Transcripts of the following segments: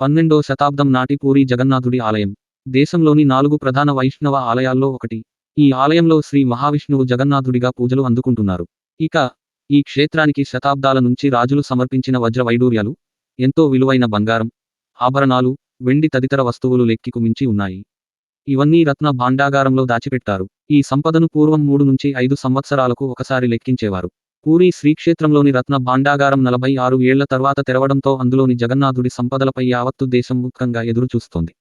12వ శతాబ్దం నాటి పూరీ జగన్నాథుడి ఆలయం దేశంలోని 4 ప్రధాన వైష్ణవ ఆలయాల్లో ఒకటి. ఈ ఆలయంలో శ్రీ మహావిష్ణువు జగన్నాథుడిగా పూజలు అందుకుంటున్నారు. ఇక ఈ క్షేత్రానికి శతాబ్దాల నుంచి రాజులు సమర్పించిన వజ్ర వైడూర్యాలు, ఎంతో విలువైన బంగారం, ఆభరణాలు, వెండి తదితర వస్తువులు లెక్కికు మించి ఉన్నాయి. ఇవన్నీ రత్న భాండాగారంలో దాచిపెట్టారు. ఈ సంపదను పూర్వం 3 నుంచి 5 సంవత్సరాలకు ఒకసారి లెక్కించేవారు. పూరీ శ్రీక్షేత్రంలోని రత్న భాండాగారం 46 ఏళ్ల తర్వాత తెరవడంతో అందులోని జగన్నాథుడి సంపదలపై యావత్తు దేశం ఉత్కంగా ఎదురుచూస్తోంది.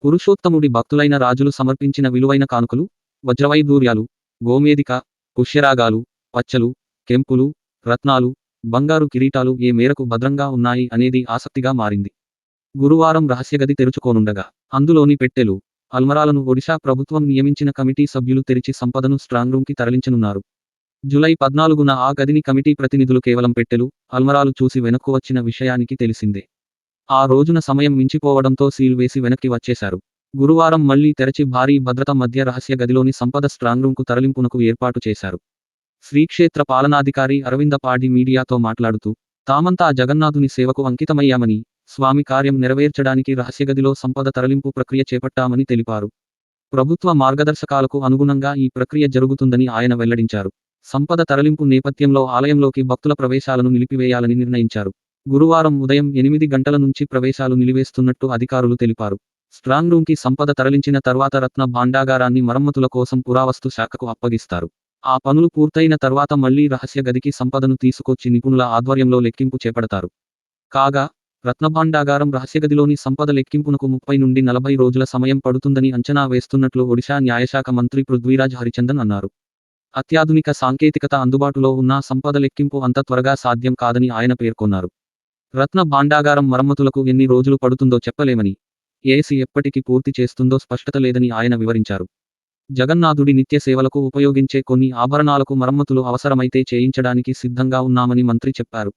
పురుషోత్తముడి భక్తులైన రాజులు సమర్పించిన విలువైన కానుకలు, వజ్రవైడూర్యాలు, గోమేదిక, పుష్యరాగాలు, పచ్చలు, కెంపులు, రత్నాలు, బంగారు కిరీటాలు ఏ మేరకు భద్రంగా ఉన్నాయి అనేది ఆసక్తిగా మారింది. గురువారం రహస్యగది తెరుచుకోనుండగా అందులోని పెట్టెలు, అల్మరాలను ఒడిశా ప్రభుత్వం నియమించిన కమిటీ సభ్యులు తెరిచి సంపదను స్ట్రాంగ్ రూమ్కి తరలించనున్నారు. జూలై 14న ఆ గదిని కమిటీ ప్రతినిధులు కేవలం పెట్టెలు, అల్మరాలు చూసి వెనక్కు వచ్చిన విషయానికి తెలిసిందే. ఆ రోజున సమయం మించిపోవడంతో సీల్ వేసి వెనక్కి వచ్చేశారు. గురువారం మళ్లీ తెరచి భారీ భద్రత మధ్య రహస్య గదిలోని సంపద స్ట్రాంగ్ రూమ్కు తరలింపునకు ఏర్పాటు చేశారు. శ్రీక్షేత్ర పాలనాధికారి అరవింద పాడి మీడియాతో మాట్లాడుతూ, తామంతా జగన్నాథుని సేవకు అంకితమయ్యామని, స్వామి కార్యం నెరవేర్చడానికి రహస్యగదిలో సంపద తరలింపు ప్రక్రియ చేపట్టామని తెలిపారు. ప్రభుత్వ మార్గదర్శకాలకు అనుగుణంగా ఈ ప్రక్రియ జరుగుతుందని ఆయన వెల్లడించారు. సంపద తరలింపు నేపథ్యంలో ఆలయంలోకి భక్తుల ప్రవేశాలను నిలిపివేయాలని నిర్ణయించారు. గురువారం ఉదయం 8 గంటల నుంచి ప్రవేశాలు నిలివేస్తున్నట్టు అధికారులు తెలిపారు. స్ట్రాంగ్ రూమ్కి సంపద తరలించిన తర్వాత రత్న భాండాగారాన్ని మరమ్మతుల కోసం పురావస్తు శాఖకు అప్పగిస్తారు. ఆ పనులు పూర్తయిన తర్వాత మళ్లీ రహస్య గదికి సంపదను తీసుకొచ్చి నిపుణుల ఆధ్వర్యంలో లెక్కింపు చేపడతారు. కాగా రత్నభాండాగారం రహస్యగదిలోని సంపద లెక్కింపునకు 30 నుండి 40 రోజుల సమయం పడుతుందని అంచనా వేస్తున్నట్లు ఒడిశా న్యాయశాఖ మంత్రి పృథ్వీరాజ్ హరిచందన్ అన్నారు. అత్యాధునిక సాంకేతికత అందుబాటులో ఉన్నా సంపద లెక్కింపు అంత త్వరగా సాధ్యం కాదని ఆయన పేర్కొన్నారు. రత్న భాండాగారం మరమ్మతులకు ఎన్ని రోజులు పడుతుందో చెప్పలేమని, ఏసీ ఎప్పటికి పూర్తి చేస్తుందో స్పష్టత లేదని ఆయన వివరించారు. జగన్నాథుడి నిత్య సేవలకు ఉపయోగించే కొన్ని ఆభరణాలకు మరమ్మతులు అవసరమైతే చేయించడానికి సిద్ధంగా ఉన్నామని మంత్రి చెప్పారు.